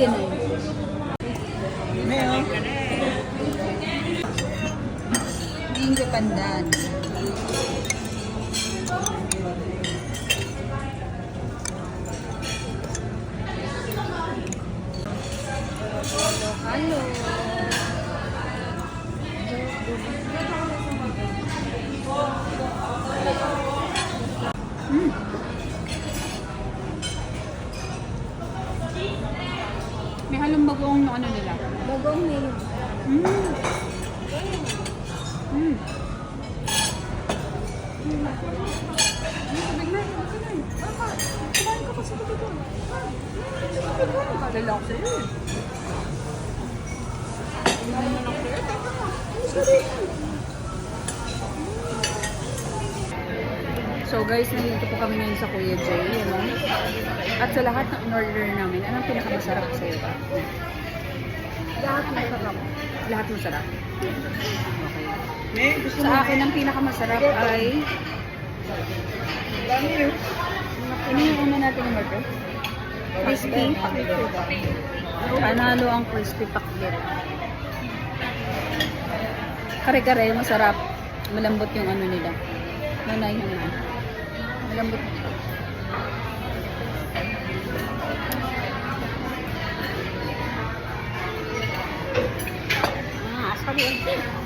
ganun. Meron. Mango pandan. Halo. May halong bagoong na ano nila. Bagong ngayon. Kalala ko sa'yo eh. So guys, nandito po kami ngayon sa Kuya Jay. Ano? At sa lahat ng in-order namin, anong pinakamasarap sa'yo? Lahat masarap. Lahat masarap. May gusto mo. Sa akin, ang pinakamasarap ay... Ano yung una natin yung order? Crispy. Panalo ang crispy pakbet. Kare-kare, masarap. Malambot yung ano nila. Nanay naman. Malambot. Asap yan.